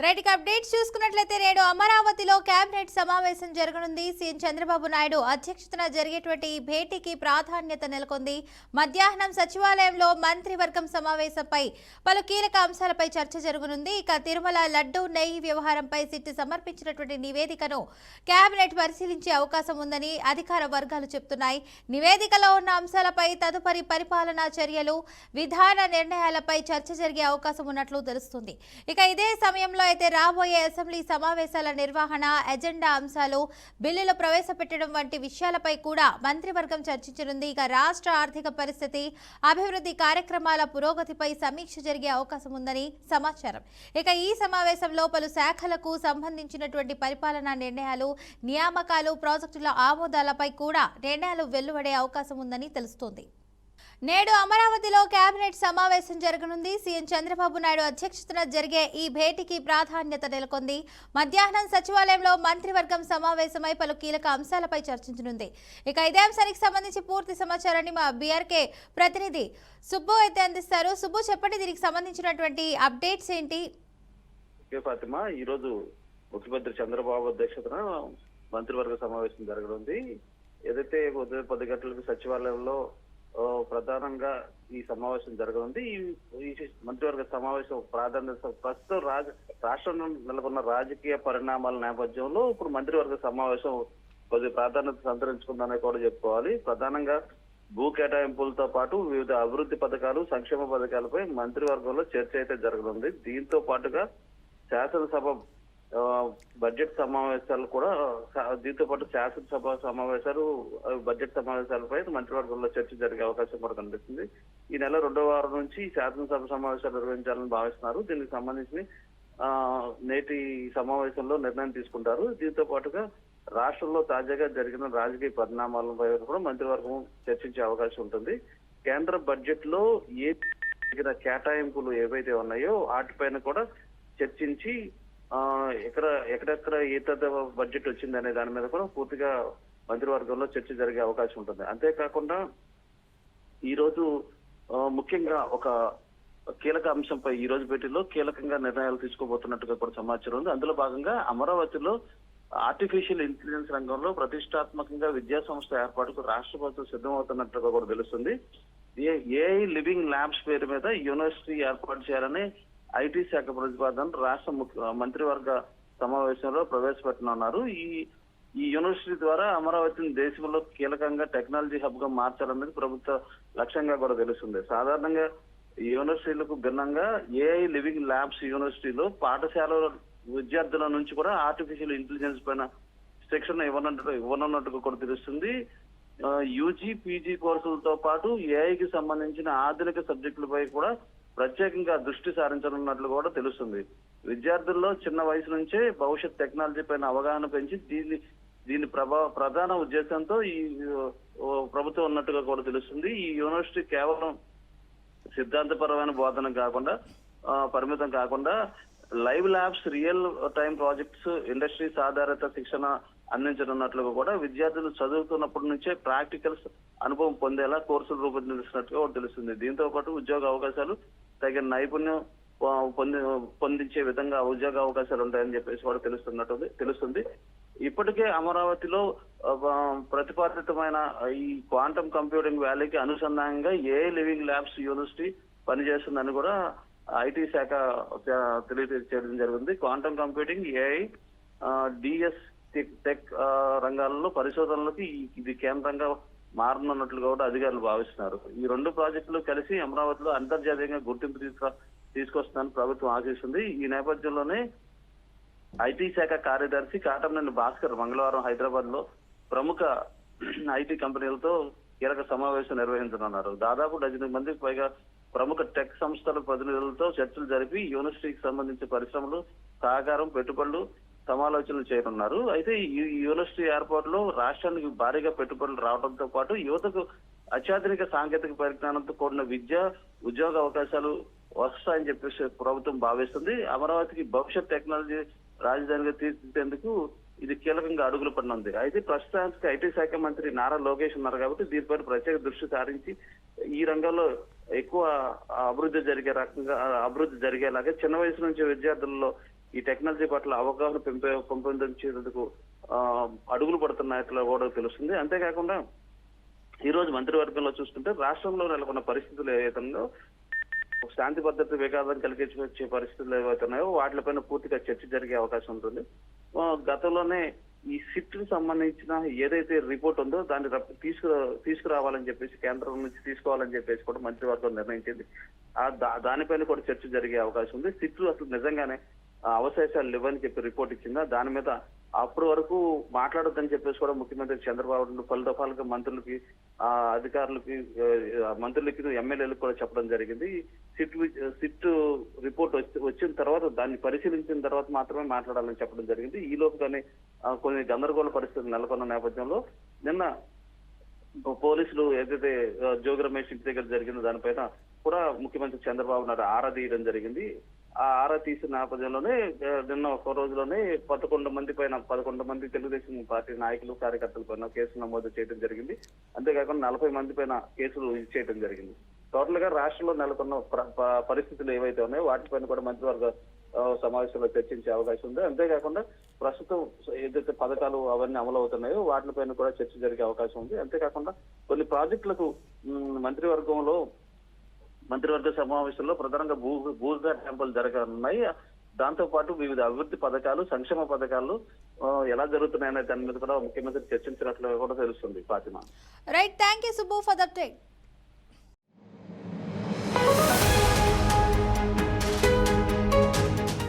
Right updates చూసుకున్నట్లయితే నేడు అమరావతిలో కేబినెట్ సమావేశం జరగనుంది. సీఎం చంద్రబాబు నాయుడు అధ్యక్షతన జరిగేటువంటి ఈ భేటీకి ప్రాధాన్యత నెలకొంది. మధ్యాహ్నం సచివాలయంలో మంత్రివర్గం సమావేశంపై పలు కీలక అంశాలపై చర్చ జరగనుంది. ఇక తిరుమల లడ్డూ నెయ్యి వ్యవహారంపై సిట్ సమర్పించినటువంటి నివేదికను కేబినెట్ పరిశీలించే అవకాశం ఉందని అధికార వర్గాలు చెబుతున్నాయి. నివేదికలో ఉన్న అంశాలపై తదుపరి పరిపాలనా చర్యలు, విధాన నిర్ణయాలపై చర్చ జరిగే అవకాశం ఉన్నట్లు తెలుస్తుంది. ఇక ఇదే సమయంలో అయితే రాబోయే అసెంబ్లీ సమావేశాల నిర్వహణ, ఎజెండా అంశాలు, బిల్లులు ప్రవేశపెట్టడం వంటి విషయాలపై కూడా మంత్రివర్గం చర్చించనుంది. ఇక రాష్ట్ర ఆర్థిక పరిస్థితి, అభివృద్ధి కార్యక్రమాల పురోగతిపై సమీక్ష జరిగే అవకాశం ఉందని సమాచారం. ఇక ఈ సమావేశంలో పలు శాఖలకు సంబంధించినటువంటి పరిపాలనా నిర్ణయాలు, నియామకాలు, ప్రాజెక్టుల ఆమోదాలపై కూడా నిర్ణయాలు వెలువడే అవకాశం ఉందని తెలుస్తోంది. నేడు అమరావతిలో కేబినెట్ సమావేశం జరగనుంది. సీఎం చంద్రబాబు నాయుడు అధ్యక్షతన జరిగే ఈ భేటీకి ప్రాధాన్యత నెలకొంది. మధ్యాహ్నం సచివాలయంలో మంత్రివర్గం సమావేశమై పలు కీలక అంశాలపై చర్చించనుంది. ఇక ఇదే అంశానికి సంబంధించి పూర్తి సమాచారాన్ని మా బీఆర్కే ప్రతినిధి సుబ్బు అయితే అందిస్తారు. సుబ్బు, చెప్పండి, దీనికి సంబంధించినటువంటి అప్డేట్స్ ఏంటి? ఫాతిమా, ఈ రోజు ముఖ్యమంత్రి చంద్రబాబు అధ్యక్షతన మంత్రివర్గ సమావేశం జరగనుంది. ఏదైతే ఉదయం 10 గంటలకు సచివాలయంలో ప్రధానంగా ఈ సమావేశం జరగనుంది. ఈ మంత్రివర్గ సమావేశం ప్రాధాన్యత ప్రస్తుతం రాష్ట్రంలో నెలకొన్న రాజకీయ పరిణామాల నేపథ్యంలో ఇప్పుడు మంత్రివర్గ సమావేశం కొద్ది ప్రాధాన్యత సంతరించుకుందని కూడా చెప్పుకోవాలి. ప్రధానంగా భూ కేటాయింపులతో పాటు వివిధ అభివృద్ధి పథకాలు, సంక్షేమ పథకాలపై మంత్రివర్గంలో చర్చ అయితే జరగనుంది. దీంతో పాటుగా శాసనసభ బడ్జెట్ సమావేశాలు కూడా, దీంతో పాటు శాసనసభ సమావేశాలు, బడ్జెట్ సమావేశాలపై మంత్రివర్గంలో చర్చ జరిగే అవకాశం కూడా కనిపిస్తుంది. ఈ నెల 2వ వారం నుంచి శాసనసభ సమావేశాలు నిర్వహించాలని భావిస్తున్నారు. దీనికి సంబంధించి నేటి సమావేశంలో నిర్ణయం తీసుకుంటారు. దీంతో పాటుగా రాష్ట్రంలో తాజాగా జరిగిన రాజకీయ పరిణామాలపై కూడా మంత్రివర్గం చర్చించే అవకాశం ఉంటుంది. కేంద్ర బడ్జెట్ లో కేటాయింపులు ఏవైతే ఉన్నాయో వాటిపైన కూడా చర్చించి ఎక్కడెక్కడ ఏ బడ్జెట్ వచ్చింది అనే దాని మీద కూడా పూర్తిగా మంత్రివర్గంలో చర్చ జరిగే అవకాశం ఉంటుంది. అంతేకాకుండా ఈ రోజు ముఖ్యంగా ఒక కీలక అంశంపై ఈ రోజు భేటీలో కీలకంగా నిర్ణయాలు తీసుకోబోతున్నట్టుగా కూడా సమాచారం ఉంది. అందులో భాగంగా అమరావతిలో ఆర్టిఫిషియల్ ఇంటెలిజెన్స్ రంగంలో ప్రతిష్టాత్మకంగా విద్యా సంస్థ ఏర్పాటుకు రాష్ట్ర ప్రభుత్వం సిద్ధమవుతున్నట్టుగా కూడా తెలుస్తుంది. ఏఐ లివింగ్ ల్యాబ్స్ పేరు మీద యూనివర్సిటీ ఏర్పాటు చేయాలని ఐటీ శాఖ ప్రతిపాదన రాష్ట్ర మంత్రివర్గ సమావేశంలో ప్రవేశపెట్టనున్నారు. ఈ యూనివర్సిటీ ద్వారా అమరావతిని దేశంలో కీలకంగా టెక్నాలజీ హబ్ గా మార్చాలన్నది ప్రభుత్వ లక్ష్యంగా కూడా తెలుస్తుంది. సాధారణంగా యూనివర్సిటీలకు భిన్నంగా ఏఐ లివింగ్ ల్యాబ్స్ యూనివర్సిటీలో పాఠశాల విద్యార్థుల నుంచి కూడా ఆర్టిఫిషియల్ ఇంటెలిజెన్స్ పైన శిక్షణ ఇవ్వనున్నట్టుగా కూడా తెలుస్తుంది. యూజీ, పీజీ కోర్సులతో పాటు ఏఐకి సంబంధించిన ఆధునిక సబ్జెక్టులపై కూడా ప్రత్యేకంగా దృష్టి సారించనున్నట్లు కూడా తెలుస్తుంది. విద్యార్థుల్లో చిన్న వయసు నుంచే భవిష్యత్ టెక్నాలజీ పైన అవగాహన పెంచి దీని ప్రధాన ఉద్దేశంతో ఈ ప్రభుత్వం ఉన్నట్టుగా కూడా తెలుస్తుంది. ఈ యూనివర్సిటీ కేవలం సిద్ధాంతపరమైన బోధన కాకుండా పరిమితం కాకుండా live labs, real time projects, industries ఆధారిత శిక్షణ అందించనున్నట్లుగా కూడా విద్యార్థులు చదువుతున్నప్పటి నుంచే ప్రాక్టికల్స్ అనుభవం పొందేలా కోర్సులు రూపొందిస్తున్నట్టుగా కూడా తెలుస్తుంది. దీంతో పాటు ఉద్యోగ అవకాశాలు, తగిన నైపుణ్యం పొందించే విధంగా ఉద్యోగ అవకాశాలు ఉంటాయని చెప్పేసి కూడా తెలుస్తుంది. ఇప్పటికే అమరావతిలో ప్రతిపాదితమైన ఈ క్వాంటమ్ కంప్యూటింగ్ వ్యాలీకి అనుసంధానంగా ఏఐ లివింగ్ ల్యాబ్స్ యూనివర్సిటీ పనిచేస్తుందని కూడా ఐటీ శాఖ తెలియజేయడం జరిగింది. Quantum computing, AI, DS tech రంగాలలో పరిశోధనలకు ఇది కేంద్రంగా మారనున్నట్లుగా కూడా అధికారులు భావిస్తున్నారు. ఈ 2 ప్రాజెక్టులు కలిసి అమరావతిలో అంతర్జాతీయంగా గుర్తింపు తీసుకొస్తుందని ప్రభుత్వం ఆశిస్తుంది. ఈ నేపథ్యంలోనే ఐటీ శాఖ కార్యదర్శి కాటంనేని భాస్కర్ మంగళవారం హైదరాబాద్ లో ప్రముఖ ఐటీ కంపెనీలతో కీలక సమావేశం నిర్వహించనున్నారు. దాదాపు 12 మందికి పైగా ప్రముఖ టెక్ సంస్థల ప్రతినిధులతో చర్చలు జరిపి యూనివర్సిటీకి సంబంధించిన పరిశ్రమలు, సహకారం, పెట్టుబడులు సమాలోచనలు చేయనున్నారు. అయితే ఈ యూనివర్సిటీ ఏర్పాటులో రాష్ట్రానికి భారీగా పెట్టుబడులు రావడంతో పాటు యువతకు అత్యాధునిక సాంకేతిక పరిజ్ఞానంతో కూడిన విద్య, ఉద్యోగ అవకాశాలు వస్తాయని చెప్పేసి ప్రభుత్వం భావిస్తుంది. అమరావతికి భవిష్యత్ టెక్నాలజీ రాజధానిగా తీర్చిదిద్దేందుకు ఇది కీలకంగా అడుగులు పడినుంది. అయితే ప్రస్తుతానికి ఐటీ శాఖ మంత్రి నారా లోకేష్ ఉన్నారు కాబట్టి దీనిపై ప్రత్యేక దృష్టి సారించి ఈ రంగంలో ఎక్కువ అభివృద్ధి జరిగేలాగా చిన్న వయసు నుంచి విద్యార్థుల్లో ఈ టెక్నాలజీ పట్ల అవగాహన పెంపొందించేందుకు అడుగులు పడుతున్నట్లు కూడా తెలుస్తుంది. అంతేకాకుండా ఈ రోజు మంత్రివర్గంలో చూసుకుంటే రాష్ట్రంలో నెలకొన్న పరిస్థితులు ఏవైతుందో శాంతి భద్రత విఘాతం కలిగించే పరిస్థితులు ఏవైతున్నాయో వాటిపైన పూర్తిగా చర్చ జరిగే అవకాశం ఉంటుంది. గతంలోనే ఈ సిట్ కి సంబంధించిన ఏదైతే రిపోర్ట్ ఉందో దాన్ని తీసుకురావాలని చెప్పేసి కేంద్రం నుంచి తీసుకోవాలని చెప్పేసి కూడా మంత్రివర్గం నిర్ణయించింది. దానిపైన కూడా చర్చ జరిగే అవకాశం ఉంది. సిట్ అసలు నిజంగానే అవశేషాలు లేవని చెప్పి రిపోర్ట్ ఇచ్చిందా, దాని మీద అప్పటి వరకు మాట్లాడొద్దని చెప్పేసి కూడా ముఖ్యమంత్రి చంద్రబాబు పలు దఫాలుగా మంత్రులకి అధికారులకి మంత్రులకి ఎమ్మెల్యేలకు కూడా చెప్పడం జరిగింది. సిట్ రిపోర్ట్ వచ్చిన తర్వాత దాన్ని పరిశీలించిన తర్వాత మాత్రమే మాట్లాడాలని చెప్పడం జరిగింది. ఈ లోపుగానే కొన్ని గందరగోళ పరిస్థితులు నెలకొన్న నేపథ్యంలో నిన్న పోలీసులు ఏదైతే జోగి రమేష్ ఇంటి దగ్గర జరిగిందో దానిపైన కూడా ముఖ్యమంత్రి చంద్రబాబు నాయుడు ఆరా తీయడం జరిగింది. ఆ ఆరా తీసిన నేపథ్యంలోనే నిన్న ఒక రోజులోనే 11 మంది తెలుగుదేశం పార్టీ నాయకులు కార్యకర్తల పైన కేసులు నమోదు చేయడం జరిగింది. అంతేకాకుండా 40 మంది పైన కేసులు చేయడం జరిగింది. టోటల్ గా రాష్ట్రంలో నెలకొన్న పరిస్థితులు ఏవైతే ఉన్నాయో వాటిపైన కూడా మంత్రివర్గ సమావేశంలో చర్చించే అవకాశం ఉంది. అంతేకాకుండా ప్రస్తుతం ఏదైతే పథకాలు అవన్నీ అమలు అవుతున్నాయో వాటిపైన కూడా చర్చ జరిగే అవకాశం ఉంది. అంతేకాకుండా కొన్ని ప్రాజెక్టులకు మంత్రివర్గ సమావేశంలో ప్రధానంగా భూజా టెంపుల్ జరగనున్నాయి. దాంతో పాటు వివిధ అభివృద్ధి పథకాలు, సంక్షేమ పథకాలు ఎలా జరుగుతున్నాయనే దాని మీద కూడా ముఖ్యమంత్రి చర్చించినట్లు కూడా తెలుస్తుంది. Fatima. Right, thank you Subbu for the update.